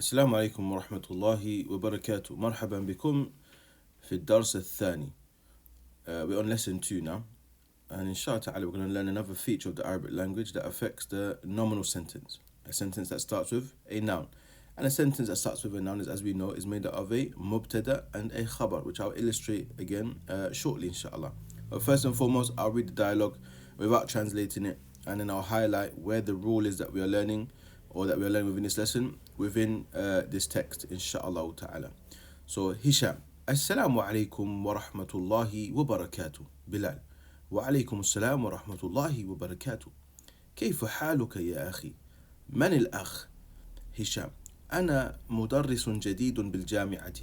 السلام عليكم ورحمة الله وبركاته. مرحبا بكم في الدرس الثاني. We're on lesson 2 now, and inshallah ta'ala we're going to learn another feature of the Arabic language that affects the nominal sentence. A sentence that starts with a noun. And a sentence that starts with a noun, as we know, is made up of a mubtada and a khabar, which I'll illustrate again shortly, inshallah. But first and foremost, I'll read the dialogue without translating it, and then I'll highlight where the rule is that we are learning, or that we are learning within this lesson, within this text, inshallah ta'ala. So, Hisham, Assalamu alaikum wa rahmatullahi wa barakatuh. Bilal, wa alaikum assalam wa rahmatullahi wa barakatuh. كيف حالك يا أخي؟ من الأخ؟ هشام: أنا مدرس جديد بالجامعة،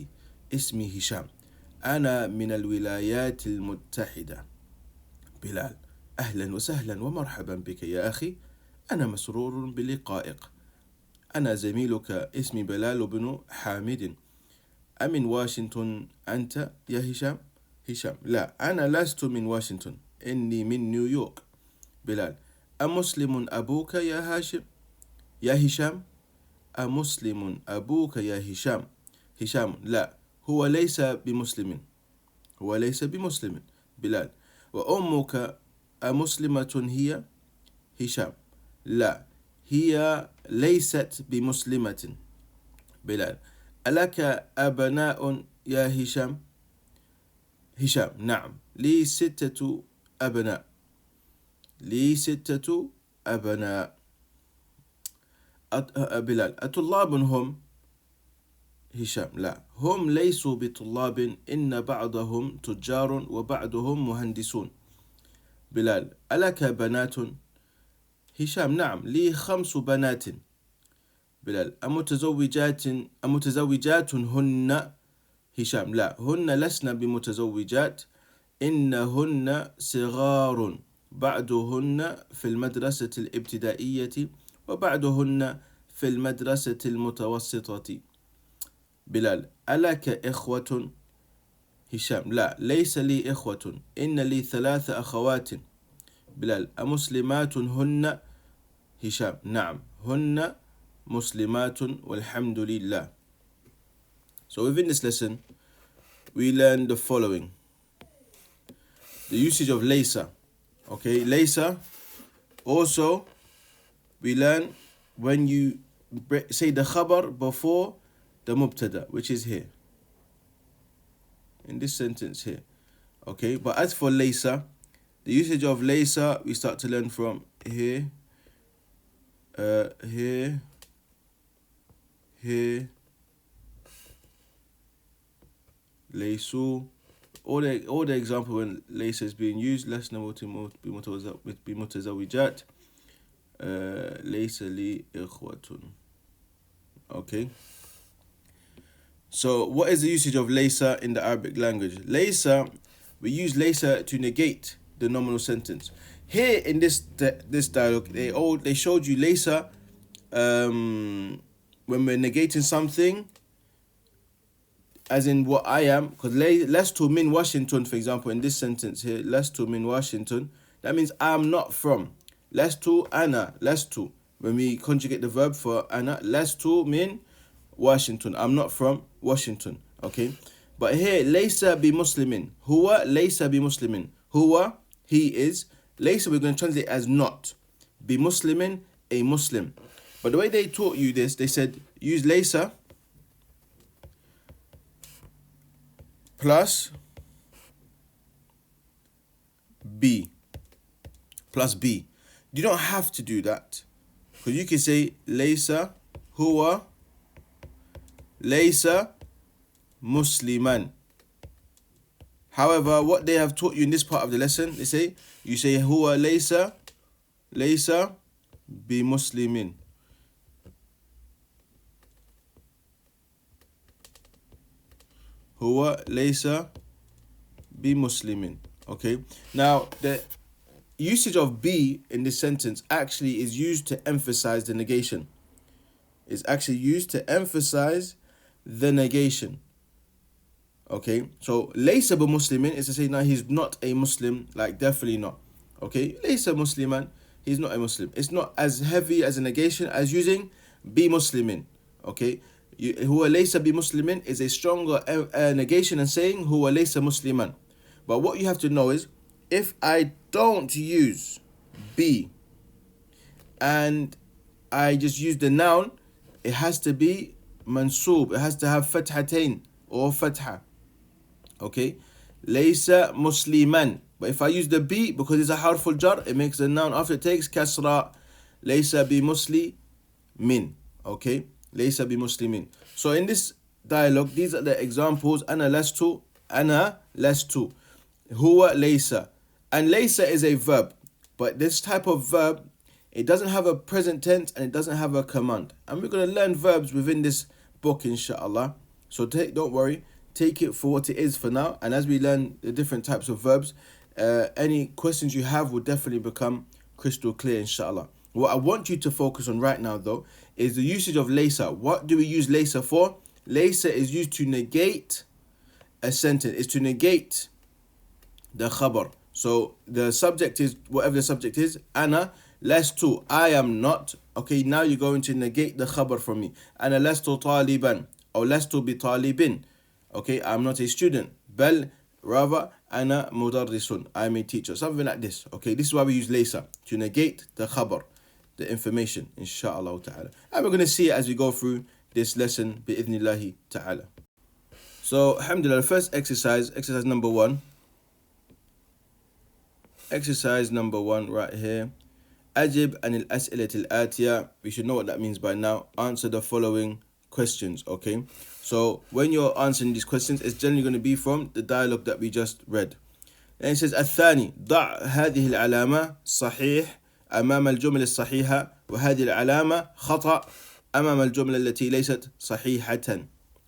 اسمي هشام، أنا من الولايات المتحدة. بلال: أهلا وسهلا ومرحبا بك يا أخي، أنا مسرور بلقائك. أنا زميلك، اسمي بلال بن حامد. أمن واشنطن أنت يا هشام؟ هشام: لا، أنا لست من واشنطن، إني من نيويورك. بلال: أمسلم أبوك يا هاشم؟ يا هشام؟ أمسلم أبوك يا هشام؟ هشام: لا، هو ليس بمسلم، هو ليس بمسلم. بلال: وأمك أمسلمة هي؟ هشام: لا، هي ليست بمسلمة. بلال: ألك أبناء يا هشام؟ هشام: نعم، لي 6 أبناء، لي 6 أبناء. بلال: أطلاب هم؟ هشام: لا، هم ليسوا بطلاب، إن بعضهم تجار وبعضهم مهندسون. بلال: ألك بنات؟ هشام: نعم، لي 5 بنات. بلال: أمتزوجات هن؟ هشام: لا، هن لسن بمتزوجات، إنهن صغار، بعضهن في المدرسة الابتدائية وبعضهن في المدرسة المتوسطة. بلال: ألك إخوة؟ هشام: لا، ليس لي إخوة، إن لي 3 أخوات. بلال: أمسلمات هن؟ هشام: نعم، هن مسلمات والحمد لله. So within this lesson, we learn the following. The usage of laysa. Okay, laysa. Also, we learn when you say the khabar before the mubtada, which is here. In this sentence here. Okay, but as for laysa, the usage of laysa, we start to learn from here, here, here, laysu. All the example when laysa is being used, lasna bimutazawijat, laysa li ikhwatun. Okay. So what is the usage of laysa in the Arabic language? Laysa, we use laysa to negate the nominal sentence. Here in this dialogue, they showed you laysa when we're negating something, as in what I am, because lestu min Washington, for example, in this sentence here, lestu min Washington, that means I am not from. Lestu ana, lestu. When we conjugate the verb for ana, lestu min Washington, I'm not from Washington. Okay, but here laysa bi muslimin, huwa laysa bi muslimin, huwa, he is, laysa we're going to translate as not, bi muslimin, a Muslim. But the way they taught you this, they said use laysa plus B, plus B. You don't have to do that, because you can say laysa huwa laysa musliman. However, what they have taught you in this part of the lesson, you say huwa laysa bi muslimin. Huwa laysa bi muslimin. Okay. Now the usage of be in this sentence actually is used to emphasize the negation. It's actually used to emphasize the negation. Okay, so laysa bi muslimin is to say, no, he's not a Muslim, like definitely not. Okay, laysa musliman, he's not a Muslim. It's not as heavy as a negation as using bi muslimin. Okay, Huwa laysa bi muslimin is a stronger negation than saying huwa laysa musliman. But what you have to know is, if I don't use be and I just use the noun, it has to be mansoob. It has to have fathatain or fatha. Okay, laysa musliman. But if I use the be, because it's a harful jar, it makes the noun after it takes kasra. Laysa bi muslimin. Okay, laysa bi muslimin. So in this dialogue, these are the examples. Ana lastu, huwa laysa. And laysa is a verb, but this type of verb, it doesn't have a present tense and it doesn't have a command. And we're going to learn verbs within this book, inshallah. So don't worry, take it for what it is for now. And as we learn the different types of verbs, any questions you have will definitely become crystal clear, inshallah. What I want you to focus on right now, though, is the usage of laysa. What do we use laysa for? Laysa is used to negate a sentence. It's to negate the khabar. So the subject is whatever the subject is. Ana lastu, I am not. Okay, now you're going to negate the khabar from me. Ana lastu taliban, or lastu bi talibin. Okay, I'm not a student. Bal, rather, ana mudarrisun, I'm a teacher. Something like this. Okay, this is why we use laysa, to negate the khabar, the information, inshallah ta'ala. And we're going to see it as we go through this lesson, bi'idhnillahi ta'ala. So, alhamdulillah, the first exercise number 1. Exercise number 1 right here. Ajib anil as'ilat al-atiya. We should know what that means by now. Answer the following questions, okay? So when you're answering these questions, it's generally going to be from the dialogue that we just read. And it says, الثاني ضع هذه العلامة صحيح أمام الجملة الصحيحة وهذه العلامة خطأ أمام الجملة التي ليست صحيحة.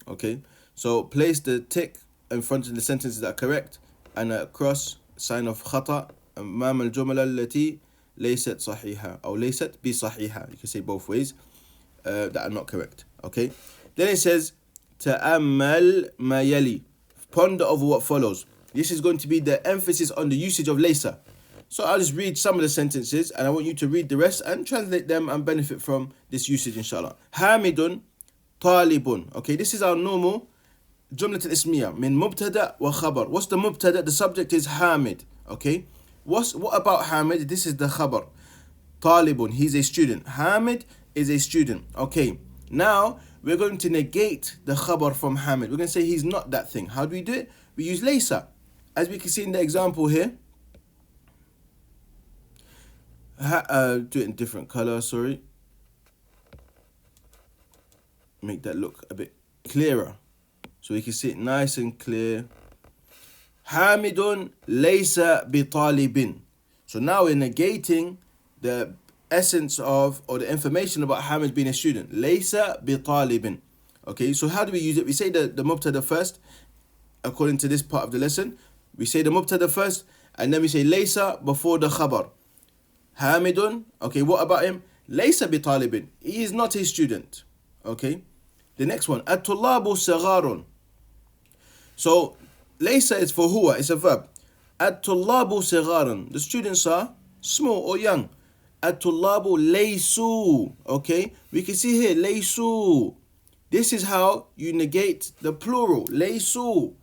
Okay, so place the tick in front of the sentences that are correct and a cross sign of خطأ أمام الجملة التي ليست صحيحة أو ليست بصحيحة. You can say both ways that are not correct. Okay, then it says تأمل ما يلي. Ponder over what follows. This is going to be the emphasis on the usage of laysa. So I'll just read some of the sentences and I want you to read the rest and translate them and benefit from this usage, inshallah. Hamidun talibun. Okay, this is our normal jumlat al-ismiya min mubtada wa khabar. What's the mubtada? The subject is Hamid. Okay, what about Hamid? This is the khabar. Talibun, he's a student. Hamid is a student. Okay, now we're going to negate the khabar from Hamid. We're going to say he's not that thing. How do we do it? We use laysa. As we can see in the example here. Do it in different color, sorry. Make that look a bit clearer. So we can see it nice and clear. Hamidun laysa bi talibin. So now we're negating the essence of, or the information about Hamid being a student. Laysa bi talibin. Okay, so how do we use it? We say the mubtada first, according to this part of the lesson. We say the mubtada first, and then we say laysa before the khabar. Hamidun, okay, what about him? Laysa bi talibin. He is not a student. Okay, the next one. At-tullabu sagharun. So laysa is for huwa, it's a verb. At-tullabu sagharun. The students are small or young. At-tullabu laysu. Okay, we can see here laysu. This is how you negate the plural. Laysu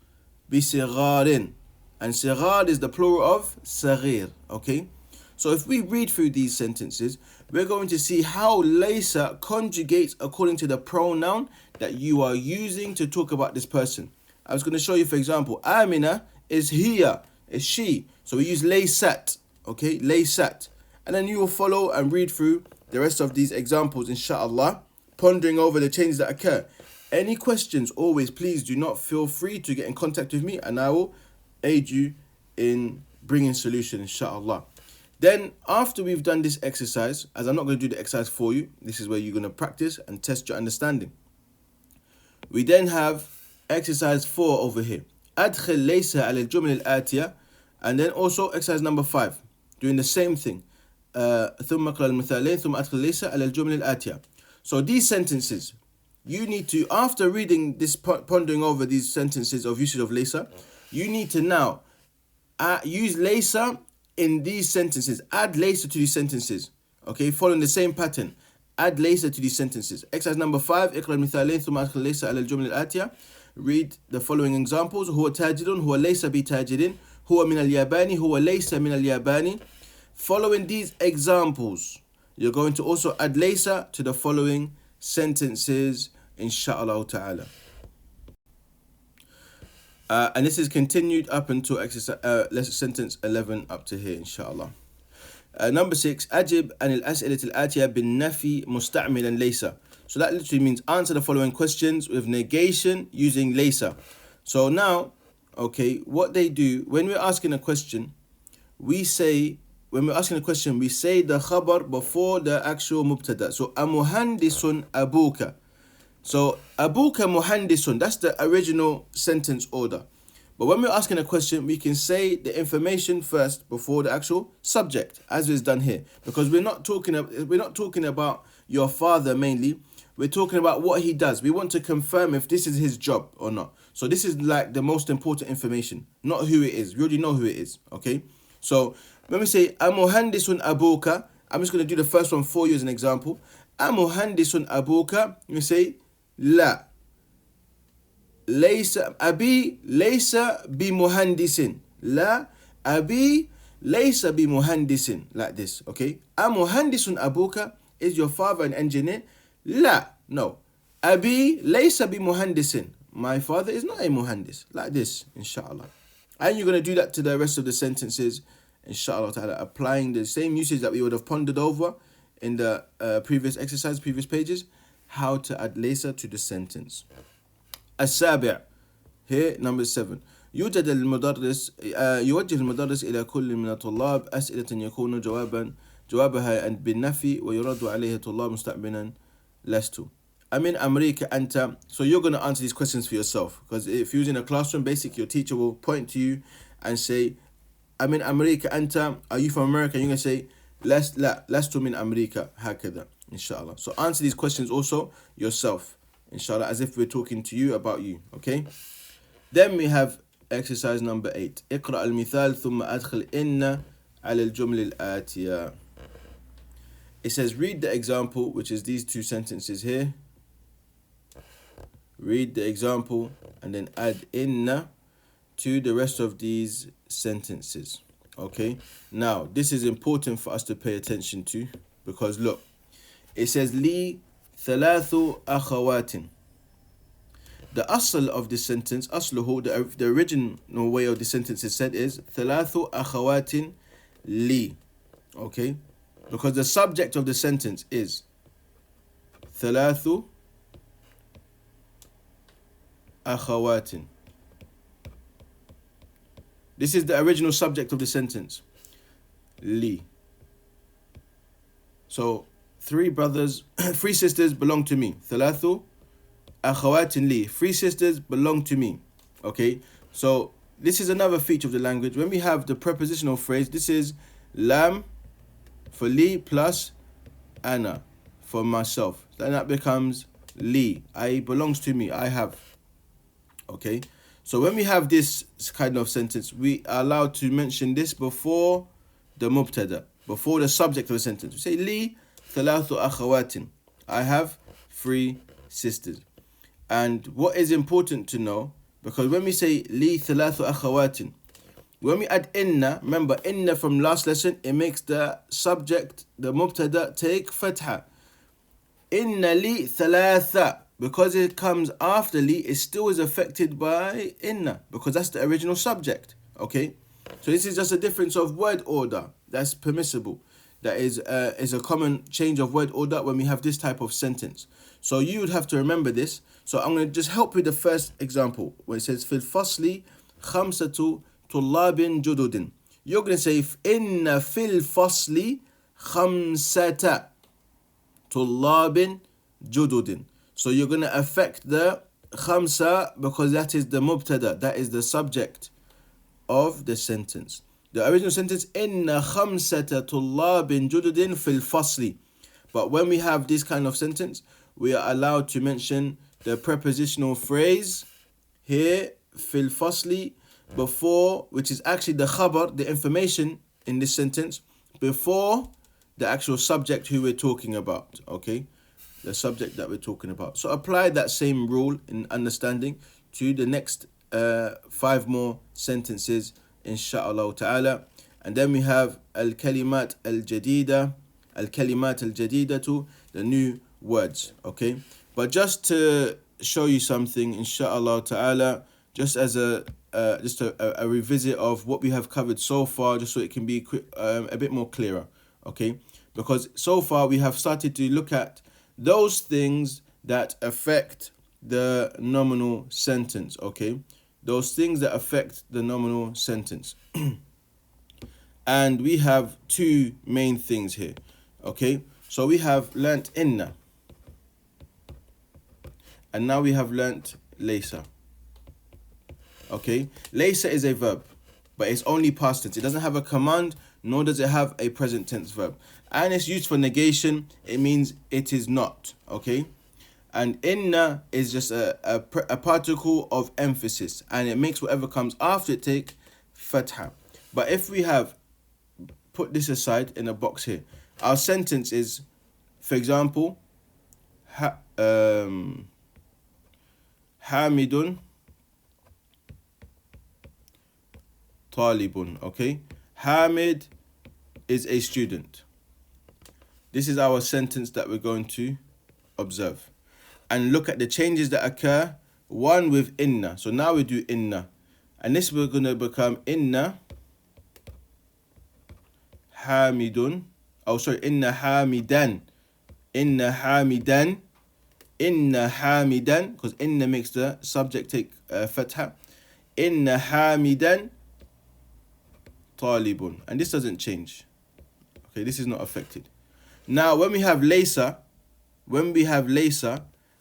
bi sigharin. And sighar is the plural of saghir. Okay, so if we read through these sentences, we're going to see how laysa conjugates according to the pronoun that you are using to talk about this person. I was going to show you, for example, Amina is here, is she. So we use laysat, okay, laysat. And then you will follow and read through the rest of these examples, inshallah, pondering over the changes that occur. Any questions, always, please do not feel free to get in contact with me and I will aid you in bringing solution, inshallah. Then after we've done this exercise, as I'm not going to do the exercise for you, this is where you're going to practice and test your understanding. We then have exercise 4 over here. أدخل ليس على الجمل الآتية. And then also exercise number 5, doing the same thing. ثم اقرأ المثالين ثم أدخل ليس على الجمل الآتية. So these sentences, you need to, after reading this, pondering over these sentences of usage of laysa, you need to now use laysa in these sentences. Add laysa to these sentences. Okay, following the same pattern. add ليس to these sentences. Exercise number 5. اقرأ المثالين ثم أدخل ليس على الجمل الآتية. Read the following examples. هو تاجر هو ليس بتاجر هو من اليابان هو ليس من اليابان. Following these examples, you're going to also add ليس to the following sentences, inshallah ta'ala. And this is continued up until exercise, sentence 11 up to here, inshallah. Number 6, أجب عن الأسئلة الآتية بالنفي مستعملا ليس. So that literally means answer the following questions with negation using ليس. So now, okay, what they do, when we're asking a question, we say the khabar before the actual mubtada. So amuhandisun abuka. So abuka muhandisun, that's the original sentence order. But when we're asking a question, we can say the information first before the actual subject, as is done here. Because we're not talking about your father mainly. We're talking about what he does. We want to confirm if this is his job or not. So this is like the most important information, not who it is. We already know who it is, okay? So when we say amuhandisun abuka, I'm just going to do the first one for you as an example. Amuhandisun abuka, we say la. Laysa abi laysa bimuhandisin. La abi laysa bimuhandisin. Like this, okay? Amuhandisun abuka, is your father an engineer? La, no. Abi laysa bimuhandisin. My father is not a muhandis. Like this, inshallah. And you're going to do that to the rest of the sentences, inshallah ta'ala, applying the same usage that we would have pondered over in the previous exercise, previous pages, how to add laysa to the sentence. السابع, here number 7. يوجه المدرس إلى كل من الطلاب أسئلة يكون جوابها بالنفي ويرد عليه الطلاب مستقبلا لست. I'm in America أنت. So you're going to answer these questions for yourself, because if you're in a classroom, basically your teacher will point to you and say, I'm in America أنت. Are you from America? And you're going to say لست من أمريكا هكذا, inshallah. So answer these questions also yourself, inshallah, as if we're talking to you about you, okay? Then we have exercise number 8. اقرأ المثال ثم أدخل إن على الجمل الآتية. It says read the example, which is these two sentences here. Read the example and then add inna to the rest of these sentences, okay? Now, this is important for us to pay attention to, because look, it says li thalathu akhawatin. The asl of this sentence, asluhu, the original way of the sentence is said is thalathu akhawatin li, okay? Because the subject of the sentence is thalathu akhawatin. This is the original subject of the sentence, li. So 3 sisters belong to me. Thalathu akhawatin li. 3 sisters belong to me. Okay, so this is another feature of the language. When we have the prepositional phrase, this is lam for li plus ana for myself. Then that becomes li. I belongs to me. I have. Okay, so when we have this kind of sentence, we are allowed to mention this before the mubtada, before the subject of the sentence. We say li thalathu akhawatin. I have 3 sisters. And what is important to know, because when we say li thalathu akhawatin, when we add inna, remember inna from last lesson, it makes the subject, the mubtada, take fatha. Inna li thalatha, because it comes after li, it still is affected by inna, because that's the original subject, okay? So this is just a difference of word order that's permissible. That is a common change of word order when we have this type of sentence. So you would have to remember this. So I'm going to just help with the first example, where it says fil fasli khamsatu tullabin jududin. You're going to say inna fil fasli khamsata tullabin jududin. So you're going to affect the khamsa, because that is the mubtada, that is the subject of the sentence. The original sentence, inna khamsata tullabin jududin fil fasli. But when we have this kind of sentence, we are allowed to mention the prepositional phrase here, fil fasli, before, which is actually the khabar, the information in this sentence, before the actual subject who we're talking about, okay? The subject that we're talking about. So apply that same rule in understanding to the next 5 more sentences, inshallah ta'ala. And then we have al-kalimat al-jadida, al-kalimat al-jadidatu, the new words, okay? But just to show you something, inshallah ta'ala, just as a revisit of what we have covered so far, just so it can be a bit more clearer, okay? Because so far we have started to look at those things that affect the nominal sentence, okay? Those things that affect the nominal sentence. And we have 2 main things here, okay? So we have learnt inna, and now we have learnt laysa, okay? Laysa is a verb, but it's only past tense. It doesn't have a command, nor does it have a present tense verb. And it's used for negation. It means it is not, okay? And inna is just a particle of emphasis, and it makes whatever comes after it take fatha. But if we have put this aside in a box here, our sentence is, for example, Hamidun Talibun, okay? Hamid is a student. This is our sentence that we're going to observe. And look at the changes that occur. One with inna. So now we do inna. And this we're going to become inna Hamidun. Oh, sorry, inna Hamidan. Inna Hamidan. Inna Hamidan. Because inna makes the subject take fatha. Inna Hamidan Talibun. And this doesn't change. Okay, this is not affected. Now, when we have laysa,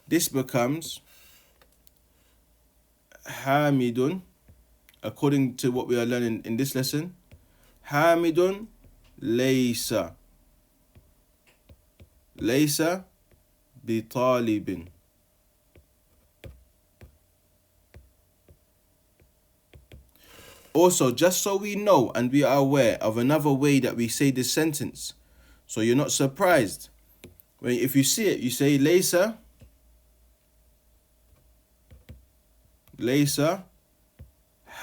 this becomes Hamidun, according to what we are learning in this lesson. Hamidun laysa. Laysa bi talibin. Also, just so we know and we are aware of another way that we say this sentence, so you're not surprised. If you see it, you say laysa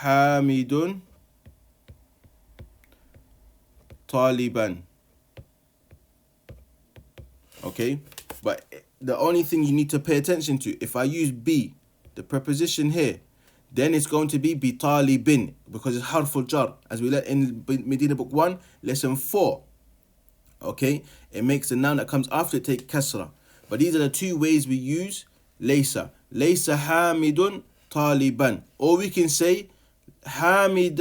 Hamidun Taliban. Okay? But the only thing you need to pay attention to, if I use be, the preposition here, then it's going to be talibin, because it's harful jar, as we learned in Medina Book 1, Lesson 4. Okay? It makes the noun that comes after it take kasra. But these are the 2 ways we use laysa. Laysa Hamidun Taliban. Or we can say Hamidun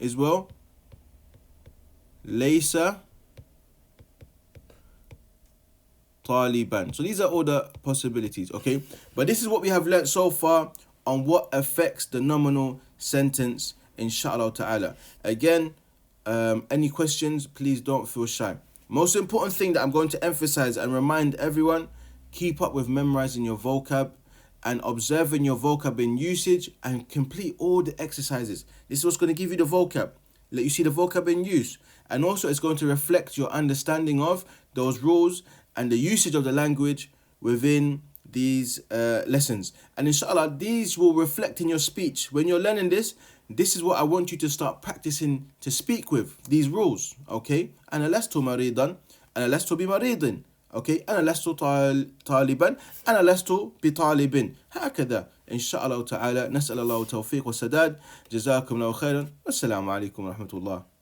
as well. Laysa Taliban. So these are all the possibilities, okay? But this is what we have learnt so far on what affects the nominal sentence, inshallah ta'ala. Again, any questions, please don't feel shy. Most important thing that I'm going to emphasize and remind everyone, keep up with memorizing your vocab and observing your vocab in usage, and complete all the exercises. This is what's going to give you the vocab. Let you see the vocab in use. And also it's going to reflect your understanding of those rules and the usage of the language within these lessons. And inshallah, these will reflect in your speech. When you're learning this is what I want you to start practicing to speak with, these rules, okay? أنا لست مريضا, أنا لست بمريض, okay? أنا لست طالبا, أنا لست بطالب. هكذا إن شاء الله تعالى. نسأل الله التوفيق والسداد. جزاكم الله خيرا. والسلام عليكم ورحمة الله.